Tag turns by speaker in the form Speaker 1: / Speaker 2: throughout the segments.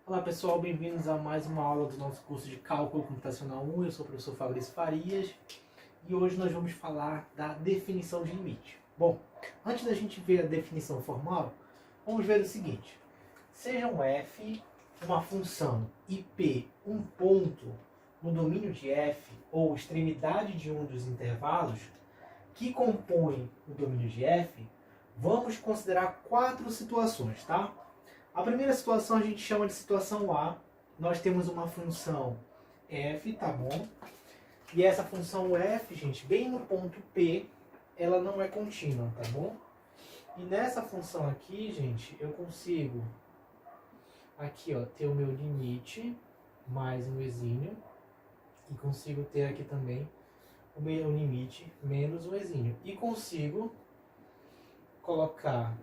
Speaker 1: Olá pessoal, bem-vindos a mais uma aula do nosso curso de Cálculo Computacional 1. Eu sou o professor Fabrício Farias e hoje nós vamos falar da definição de limite. Bom, antes da gente ver a definição formal, vamos ver o seguinte. Seja um f uma função e p um ponto no domínio de f ou extremidade de um dos intervalos que compõem o domínio de f, vamos considerar 4 situações, tá? A primeira situação a gente chama de situação A. Nós temos uma função f, tá bom? E essa função f, gente, bem no ponto P, ela não é contínua, tá bom? E nessa função aqui, gente, eu consigo aqui, ó, ter o meu limite mais um exínio e consigo ter aqui também o meu limite menos um exínio. E consigo colocar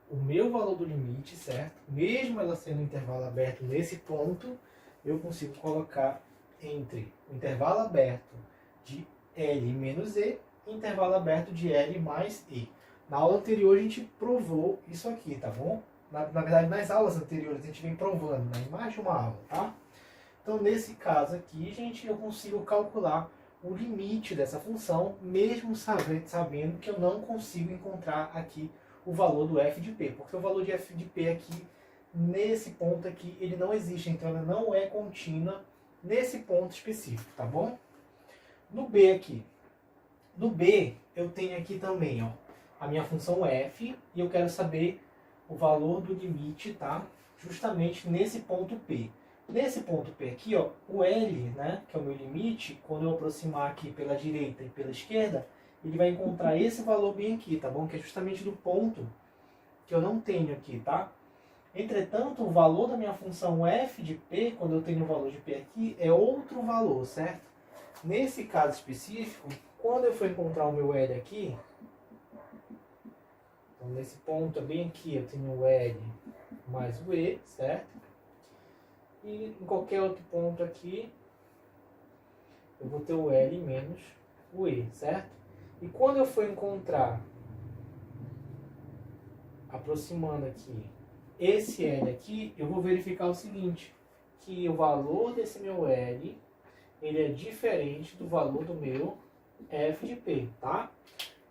Speaker 1: o meu valor do limite, certo? Mesmo ela sendo um intervalo aberto nesse ponto, eu consigo colocar entre o intervalo aberto de L menos E e intervalo aberto de L mais E. Na aula anterior a gente provou isso aqui, tá bom? Na verdade, nas aulas anteriores a gente vem provando, na imagem de uma aula, tá? Então, nesse caso aqui, gente, eu consigo calcular o limite dessa função, mesmo sabendo que eu não consigo encontrar aqui o valor do f de p, porque o valor de f de p aqui, nesse ponto aqui, ele não existe, então ela não é contínua nesse ponto específico, tá bom? No B aqui, no B eu tenho aqui também, ó, a minha função f, e eu quero saber o valor do limite, tá? Justamente nesse ponto P. Nesse ponto P aqui, ó, o L, né, que é o meu limite, quando eu aproximar aqui pela direita e pela esquerda, ele vai encontrar esse valor bem aqui, tá bom? Que é justamente do ponto que eu não tenho aqui, tá? Entretanto, o valor da minha função f de p, quando eu tenho o valor de p aqui, é outro valor, certo? Nesse caso específico, quando eu for encontrar o meu L aqui, então nesse ponto bem aqui eu tenho o L mais o E, certo? E em qualquer outro ponto aqui, eu vou ter o L menos o E, certo? E quando eu for encontrar, aproximando aqui, esse L aqui, eu vou verificar o seguinte, que o valor desse meu L, ele é diferente do valor do meu f de p, tá?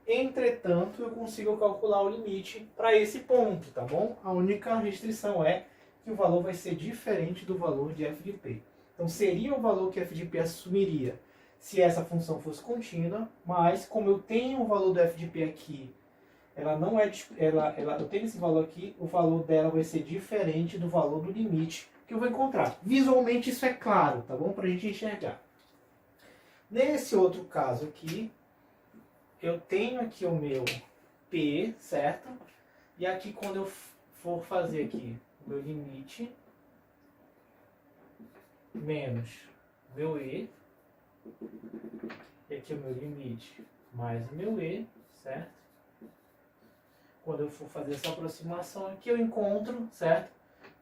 Speaker 1: Entretanto, eu consigo calcular o limite para esse ponto, tá bom? A única restrição é que o valor vai ser diferente do valor de f de p. Então, seria o valor que f de p assumiria se essa função fosse contínua, mas como eu tenho o valor do f de p aqui, ela não é, eu tenho esse valor aqui, o valor dela vai ser diferente do valor do limite que eu vou encontrar. Visualmente isso é claro, tá bom? Para a gente enxergar. Nesse outro caso aqui, eu tenho aqui o meu P, certo? E aqui quando eu for fazer aqui o meu limite menos meu E, e aqui o meu limite mais o meu E, certo? Quando eu for fazer essa aproximação aqui, eu encontro, certo?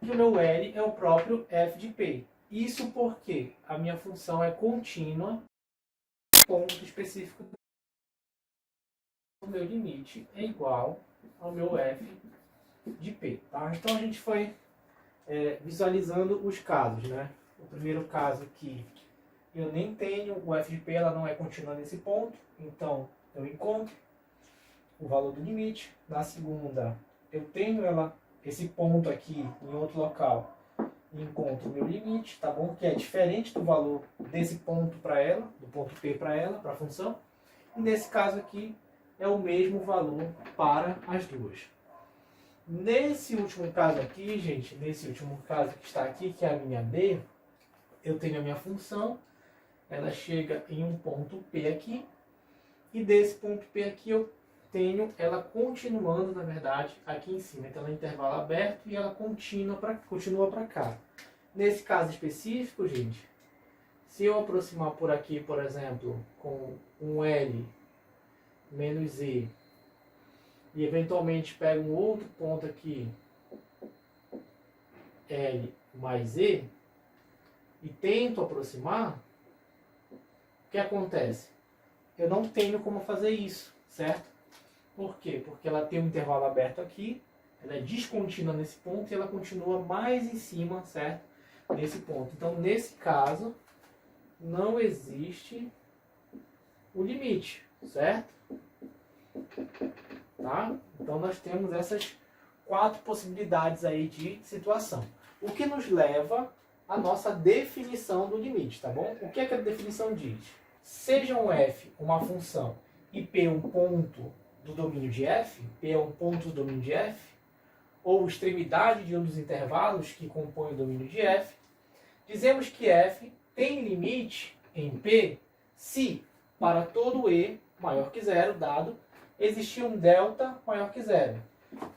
Speaker 1: Que o meu L é o próprio f de p. Isso porque a minha função é contínua, ponto específico do meu limite é igual ao meu f de p, tá? Então a gente foi visualizando os casos, né? O primeiro caso aqui, eu nem tenho o f de p, ela não é contínua nesse ponto, então eu encontro o valor do limite. Na segunda, eu tenho esse ponto aqui em outro local e encontro o meu limite, tá bom? Que é diferente do valor desse ponto para ela, do ponto P para ela, para a função. E nesse caso aqui, é o mesmo valor para as duas. Nesse último caso aqui, gente, nesse último caso que está aqui, que é a minha B, eu tenho a minha função, ela chega em um ponto P aqui, e desse ponto P aqui eu tenho ela continuando, na verdade, aqui em cima. Então, ela é intervalo aberto e ela continua para cá. Nesse caso específico, gente, se eu aproximar por aqui, por exemplo, com um L menos E, e eventualmente pego um outro ponto aqui, L mais E, e tento aproximar, o que acontece? Eu não tenho como fazer isso, certo? Por quê? Porque ela tem um intervalo aberto aqui, ela é descontínua nesse ponto e ela continua mais em cima, certo? Nesse ponto. Então, nesse caso, não existe o limite, certo? Tá? Então, nós temos essas 4 possibilidades aí de situação. O que nos leva à nossa definição do limite, tá bom? O que é que a definição diz? Sejam f uma função e p um ponto do domínio de f, p é um ponto do domínio de f, ou extremidade de um dos intervalos que compõem o domínio de f, dizemos que f tem limite em p se, para todo e maior que zero dado, existir um delta maior que zero,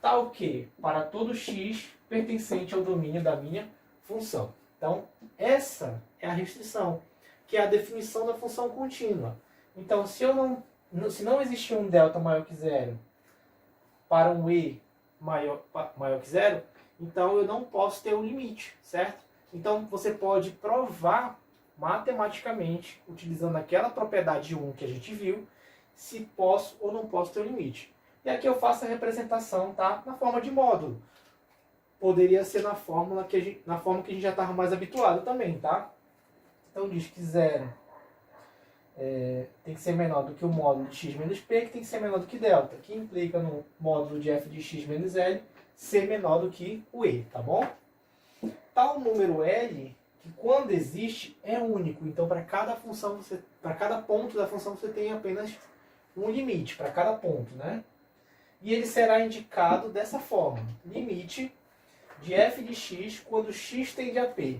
Speaker 1: tal que, para todo x pertencente ao domínio da minha função. Então, essa é a restrição, que é a definição da função contínua. Então, se não existir um delta maior que zero para um e maior que zero, então eu não posso ter um limite, certo? Então, você pode provar matematicamente, utilizando aquela propriedade 1 que a gente viu, se posso ou não posso ter um limite. E aqui eu faço a representação, tá? Na forma de módulo. Poderia ser na forma que a gente já estava mais habituado também, tá? Então diz que 0 tem que ser menor do que o módulo de x menos p, que tem que ser menor do que delta, que implica no módulo de f de x menos l ser menor do que o e, tá bom? Tal número L, que quando existe, é único. Então, para cada função, para cada ponto da função, você tem apenas um limite, para cada ponto, né? E ele será indicado dessa forma. Limite de f de x quando x tende a p.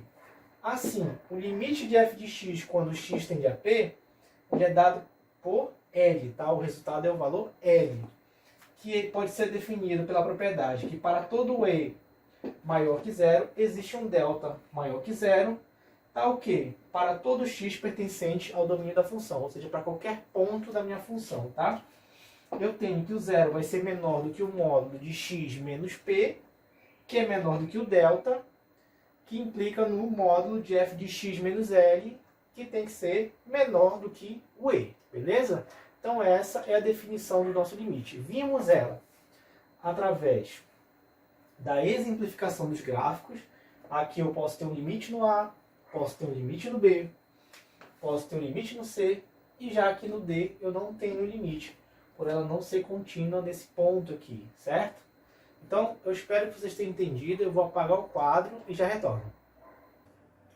Speaker 1: Assim, o limite de f de x quando x tende a p, ele é dado por L, tá? O resultado é o valor L, que pode ser definido pela propriedade que para todo e maior que zero, existe um delta maior que zero, tal que para todo x pertencente ao domínio da função, ou seja, para qualquer ponto da minha função, tá? Eu tenho que o zero vai ser menor do que o módulo de x menos p, que é menor do que o delta, que implica no módulo de f de x menos l, que tem que ser menor do que o e, beleza? Então essa é a definição do nosso limite. Vimos ela através da exemplificação dos gráficos. Aqui eu posso ter um limite no A, posso ter um limite no B, posso ter um limite no C, e já aqui no D eu não tenho limite, por ela não ser contínua nesse ponto aqui, certo? Então, eu espero que vocês tenham entendido. Eu vou apagar o quadro e já retorno.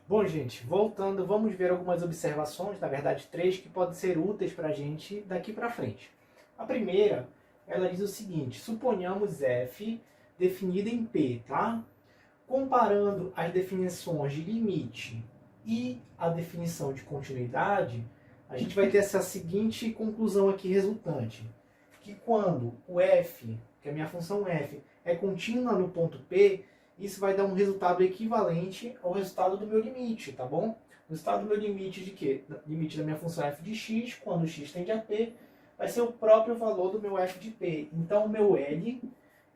Speaker 1: Bom, gente, voltando, vamos ver algumas observações, na verdade 3, que podem ser úteis para a gente daqui para frente. A primeira, ela diz o seguinte: suponhamos f definida em P, tá? Comparando as definições de limite e a definição de continuidade, a gente vai ter essa seguinte conclusão aqui resultante: que quando o f, que é a minha função f, é contínua no ponto P, isso vai dar um resultado equivalente ao resultado do meu limite, tá bom? O resultado do meu limite de quê? Limite da minha função f de x, quando x tende a P, vai ser o próprio valor do meu f de P. Então, o meu L,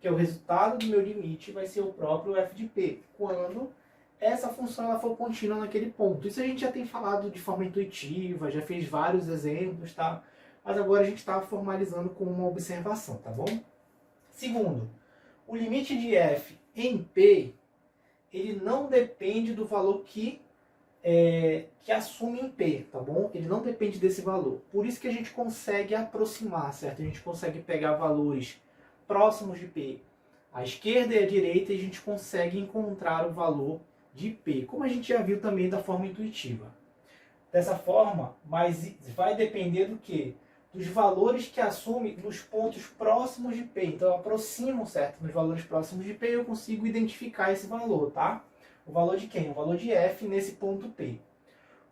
Speaker 1: que é o resultado do meu limite, vai ser o próprio f de P, quando essa função ela for contínua naquele ponto. Isso a gente já tem falado de forma intuitiva, já fez vários exemplos, tá? Mas agora a gente está formalizando com uma observação, tá bom? Segundo, o limite de f em P, ele não depende do valor que assume em P, tá bom? Ele não depende desse valor. Por isso que a gente consegue aproximar, certo? A gente consegue pegar valores próximos de P à esquerda e à direita e a gente consegue encontrar o valor de P, como a gente já viu também da forma intuitiva. Dessa forma, mas vai depender do quê? Dos valores que assume nos pontos próximos de P. Então eu aproximo, certo? Nos valores próximos de P eu consigo identificar esse valor, tá? O valor de quem? O valor de f nesse ponto P.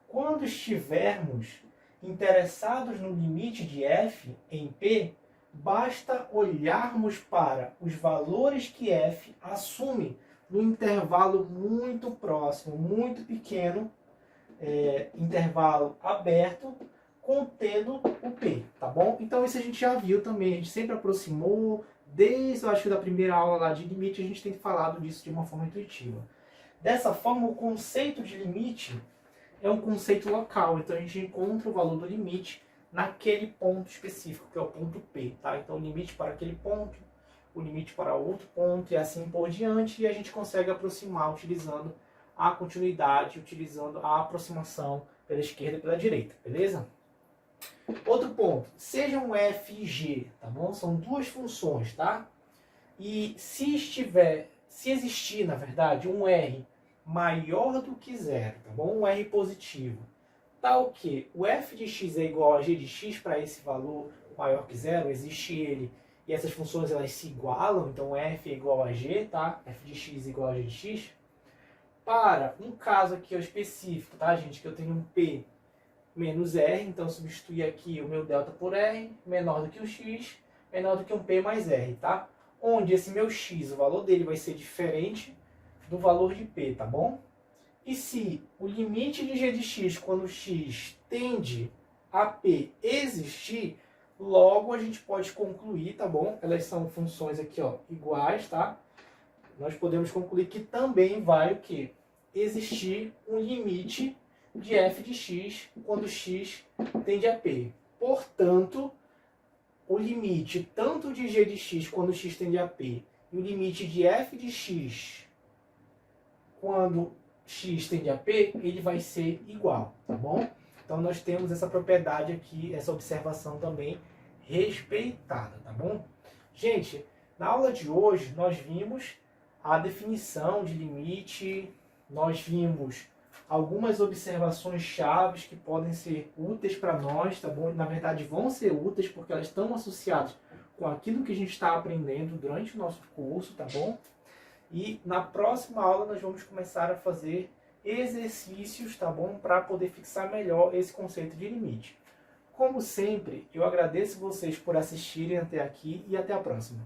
Speaker 1: Quando estivermos interessados no limite de f em P, basta olharmos para os valores que f assume no intervalo muito próximo, muito pequeno, intervalo aberto, contendo o P, tá bom? Então isso a gente já viu também, a gente sempre aproximou, desde eu acho que da primeira aula lá de limite, a gente tem falado disso de uma forma intuitiva. Dessa forma, o conceito de limite é um conceito local, então a gente encontra o valor do limite naquele ponto específico, que é o ponto P, tá? Então, limite para aquele ponto, o limite para outro ponto e assim por diante, e a gente consegue aproximar utilizando a continuidade, utilizando a aproximação pela esquerda e pela direita, beleza? Outro ponto, seja um f e g, tá bom? São duas funções, tá? E se existir, na verdade, um r maior do que zero, tá bom? Um r positivo, tal que o f de x é igual a g de x para esse valor maior que zero, existe ele, e essas funções elas se igualam, então f é igual a g, tá? F de x é igual a g de x. Para um caso aqui específico, tá, gente, que eu tenho um p menos r, então substituir aqui o meu delta por r, menor do que o x, menor do que um p mais r, tá? Onde esse meu x, o valor dele vai ser diferente do valor de p, tá bom? E se o limite de g de x quando x tende a p existir, logo a gente pode concluir, tá bom? Elas são funções aqui, ó, iguais, tá? Nós podemos concluir que também vai o quê? Existir um limite de f de x quando x tende a p. Portanto, o limite tanto de g de x quando x tende a p e o limite de f de x quando x tende a p, ele vai ser igual, tá bom? Então nós temos essa propriedade aqui, essa observação também respeitada, tá bom? Gente, na aula de hoje nós vimos a definição de limite, nós vimos algumas observações chaves que podem ser úteis para nós, tá bom? Na verdade vão ser úteis porque elas estão associadas com aquilo que a gente está aprendendo durante o nosso curso, tá bom? E na próxima aula nós vamos começar a fazer exercícios, tá bom? Para poder fixar melhor esse conceito de limite. Como sempre, eu agradeço vocês por assistirem até aqui e até a próxima.